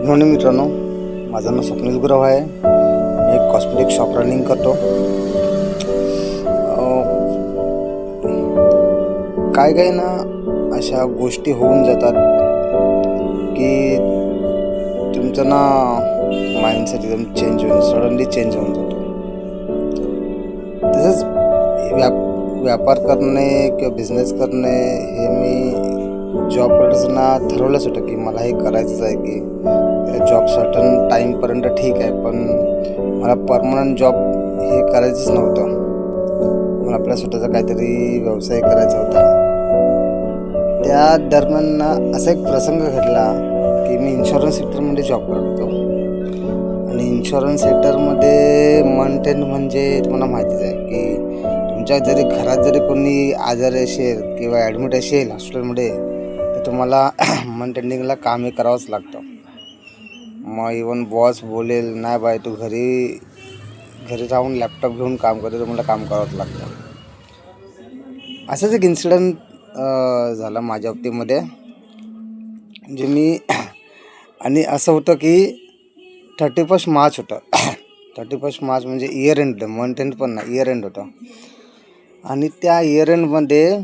Good morning मित्रांनो, माझं नाव स्वप्नील गुरव आहे. मी एक कॉस्मेटिक शॉप रनिंग करतो. काय काय ना अशा गोष्टी होऊन जातात की तुमचं ना माइंडसेट एकदम चेंज होऊन सडनली चेंज होऊन जातो. तसंच व्यापार करणे किंवा बिझनेस करणे हे मी जॉब करताना ठरवलंच होतं की मला हे करायचंच आहे. की जॉब सर्टन टाईमपर्यंत ठीक आहे, पण मला परमनंट जॉब हे करायचंच नव्हतं. मला आपल्या स्वतःचा काहीतरी व्यवसाय करायचा होता. त्या दरम्यान असा एक प्रसंग घडला की मी इन्शुरन्स सेक्टरमध्ये जॉब करत होतो. आणि इन्शुरन्स सेक्टरमध्ये मंथ एंड म्हणजे तुम्हाला माहितीच आहे की तुमच्या जरी घरात जरी कोणी आजारी असेल किंवा ॲडमिट असेल हॉस्पिटलमध्ये, तर तुम्हाला मंथ एंडिंगला काम हे करावंच लागतं. मग इवन बॉस बोलेल नाही बाय तू घरी राहून लॅपटॉप घेऊन काम करते, तर मला काम करावंच लागतं. असंच एक इन्सिडेंट झाला माझ्या बाबतीमध्ये. म्हणजे मी आणि असं होतं की 31 मार्च होतं. 31 मार्च म्हणजे इयर एंड होतं, मंथ एंड पण नाही, इयर एंड होतं. आणि त्या इयर एंडमध्ये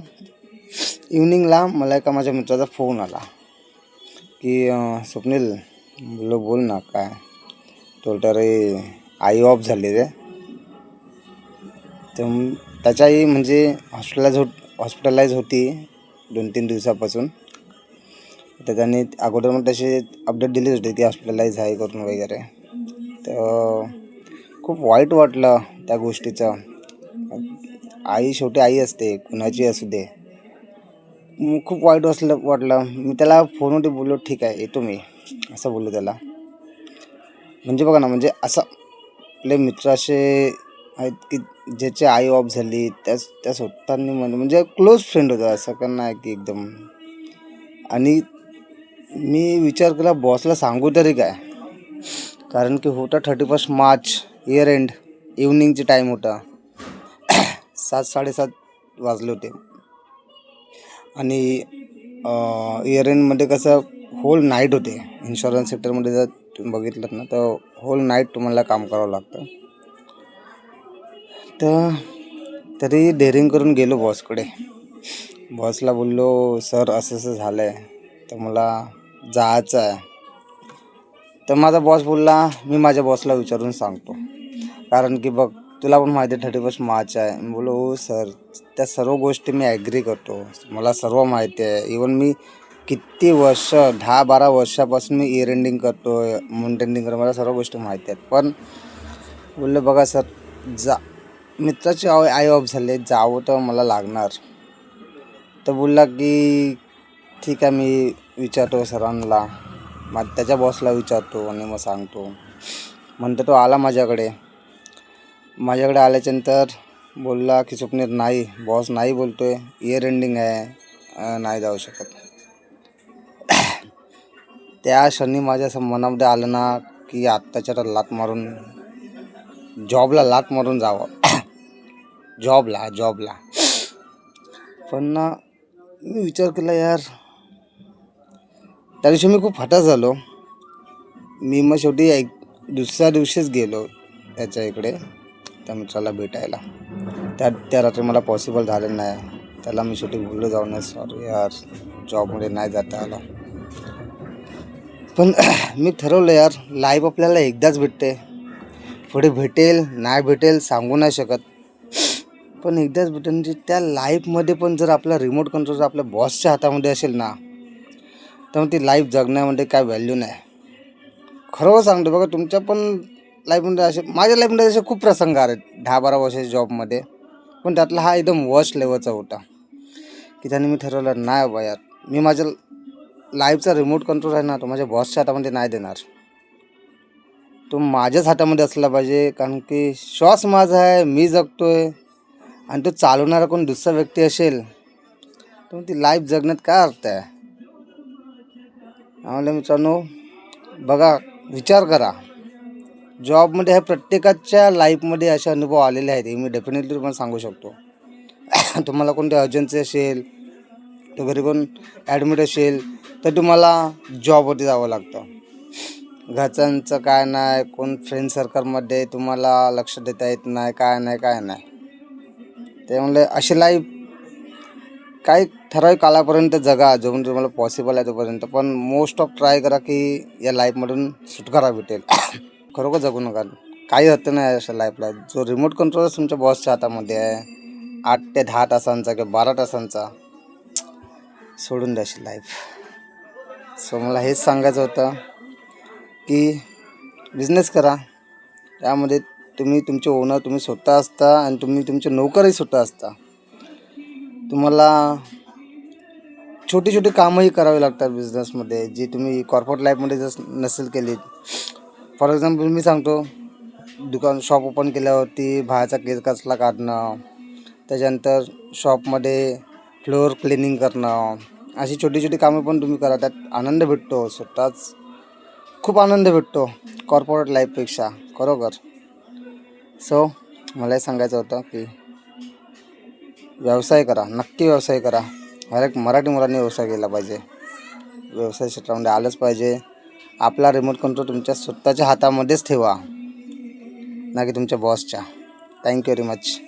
इव्हनिंगला मला एका माझ्या मित्राचा फोन आला की स्वप्नील बोल ना काय तो तर आई ऑफ झाली रे. तर त्याची आई म्हणजे हॉस्पिटलाइज होती 2-3 दिवसापासून. तर त्याने अगोदर मग तसे अपडेट दिलीच होती की हॉस्पिटलाइज आहे करून वगैरे. तर खूप वाईट वाटलं त्या गोष्टीचं. आई शेवटी आई असते, कुणाची असू दे. खूप वाईट वाटलं. मी त्याला फोनवरती बोललो ठीक आहे येतो मी, असं बोललो त्याला. म्हणजे बघा ना, म्हणजे असं आपले मित्र असे आहेत की ज्याची आई ऑफ झाली त्या स्वतःनी म्हणजे क्लोज फ्रेंड होता, असं का नाही की एकदम. आणि मी विचार केला बॉसला सांगू तरी काय, कारण की होता 31 मार्च इयर एंड, इव्हनिंगचे टाईम होता. 7-7:30 वाजले होते. आणि इयर एंडमध्ये कसं होल नाईट होते. इन्शुरन्स सेक्टरमध्ये जर तुम्ही बघितलं ना, तर होल नाईट तुम्हाला काम करावं लागतं. तर तरी डेअरिंग करून गेलो बॉसकडे. बॉसला बोललो सर असं असं झालं आहे, तर मला जायचं आहे. तर माझा बॉस बोलला मी माझ्या बॉसला विचारून सांगतो, कारण की बघ तुला पण माहिती आहे 31 मार्च आहे. मी बोललो हो सर, त्या सर्व गोष्टी मी ॲग्री करतो, मला सर्व माहिती आहे. इवन मी किती वर्ष 10-12 वर्षापासून मी इयर एंडिंग करतो, मंथ एंडिंग करतो, मला सर्व गोष्टी माहिती आहेत. पण बोलले बघा सर, मित्राची आई ऑफ झाले, जावं तर मला लागणार. तर बोलला की ठीक आहे मी विचारतो सरांना, मग त्याच्या बॉसला विचारतो आणि मग सांगतो. म्हणतो तो आला माझ्याकडे आल्याच्यानंतर बोलला की स्वप्नील नाही, बॉस नाही बोलतोय, इयर एंडिंग आहे, नाही जाऊ शकत. त्या क्षणी माझ्या असं मनामध्ये आलं ना की आत्ताच्या जॉबला लात मारून जावं. जॉबला. पण ना मी विचार केला यार, त्या दिवशी मी खूप हताश झालो. मी मग शेवटी दुसऱ्या दिवशीच गेलो त्याच्या इकडे त्या मित्राला भेटायला. त्या रात्री मला पॉसिबल झालं नाही. त्याला मी शेवटी बोललो जाऊन सॉरी यार, जॉबमध्ये नाही जाता आलं. पण मी ठरवलं यार, लाईफ आपल्याला एकदाच भेटते, पुढे भेटेल नाही भेटेल सांगू नाही शकत, पण एकदाच भेटेल. म्हणजे त्या लाईफमध्ये पण जर आपला रिमोट कंट्रोल जर आपल्या बॉसच्या हातामध्ये असेल ना, तर मग ती लाईफ जगण्यामध्ये काय व्हॅल्यू नाही. खरं सांगतो बघा, तुमच्या पण लाईफमध्ये असे, माझ्या लाईफमध्ये असे खूप प्रसंग आहेत 10-12 वर्षाच्या जॉबमध्ये. पण त्यातला हा एकदम वर्स्ट लेवलचा होता की त्याने मी ठरवलं नाही बाबा यार, मी माझ्या लाईफचा रिमोट कंट्रोल आहे ना, तो माझ्या बॉसच्या हातामध्ये नाही देणार, तो माझ्याच हातामध्ये असला पाहिजे. कारण की श्वास माझा आहे, मी जगतोय, आणि तो चालवणारा कोण दुसरा व्यक्ती असेल तर ती लाईफ जगण्यात काय अर्थ आहे. आम्हाला मित्रांनो बघा, विचार करा, जॉबमध्ये ह्या प्रत्येकाच्या लाईफमध्ये असे अनुभव आलेले आहेत. हे मी डेफिनेटली तुम्हाला सांगू शकतो. तुम्हाला कोणती अर्जन्सी असेल, तर घरी कोण ॲडमिट असेल, तर तुम्हाला जॉबवरती जावं लागतं. घरच्यांचं काय नाही, कोण फ्रेंड सर्कलमध्ये तुम्हाला लक्ष देता येत नाही, काय नाही. त्यामुळे अशी लाईफ काही ठराविक कालापर्यंत जगा, जोपर्यंत तुम्हाला पॉसिबल आहे तोपर्यंत. पण मोस्ट ऑफ ट्राय करा की या लाईफमधून सुटकारा भेटेल. खरोखर जगू नका. काही अर्थ नाही अशा लाईफला. जो रिमोट कंट्रोल तुमच्या बॉसच्या हातामध्ये आहे, 8 ते 10 तासांचा किंवा 12 तासांचा, सोडून द्या अशी लाईफ. सो मला हेच सांगायचं होतं की बिझनेस करा. त्यामध्ये तुम्ही तुमचे ओनर तुम्ही स्वतः असता आणि तुम्ही तुमचे नोकरही स्वतः असता. तुम्हाला छोटी छोटी कामंही करावी लागतात बिझनेसमध्ये, जी तुम्ही कॉर्पोरेट लाईफमध्ये जर नसेल केली. फॉर एक्झाम्पल मी सांगतो, शॉप ओपन केल्यावरती बाहेरचा केस कचरा काढणं, त्याच्यानंतर शॉपमध्ये फ्लोअर क्लिनिंग करणं, अशी छोटी छोटी कामं पण तुम्ही करा. त्यात आनंद भेटतो, स्वतःच खूप आनंद भेटतो कॉर्पोरेट लाईफपेक्षा, खरोखर. सो मला हे सांगायचं होतं की व्यवसाय करा, नक्की व्यवसाय करा. हर एक मराठी मुलांनी व्यवसाय केला पाहिजे. व्यवसाय क्षेत्रामध्ये आलंच पाहिजे. आपला रिमोट कंट्रोल तुमच्या स्वतःच्या हातामध्येच ठेवा, ना की तुमच्या बॉसच्या. Thank you very much.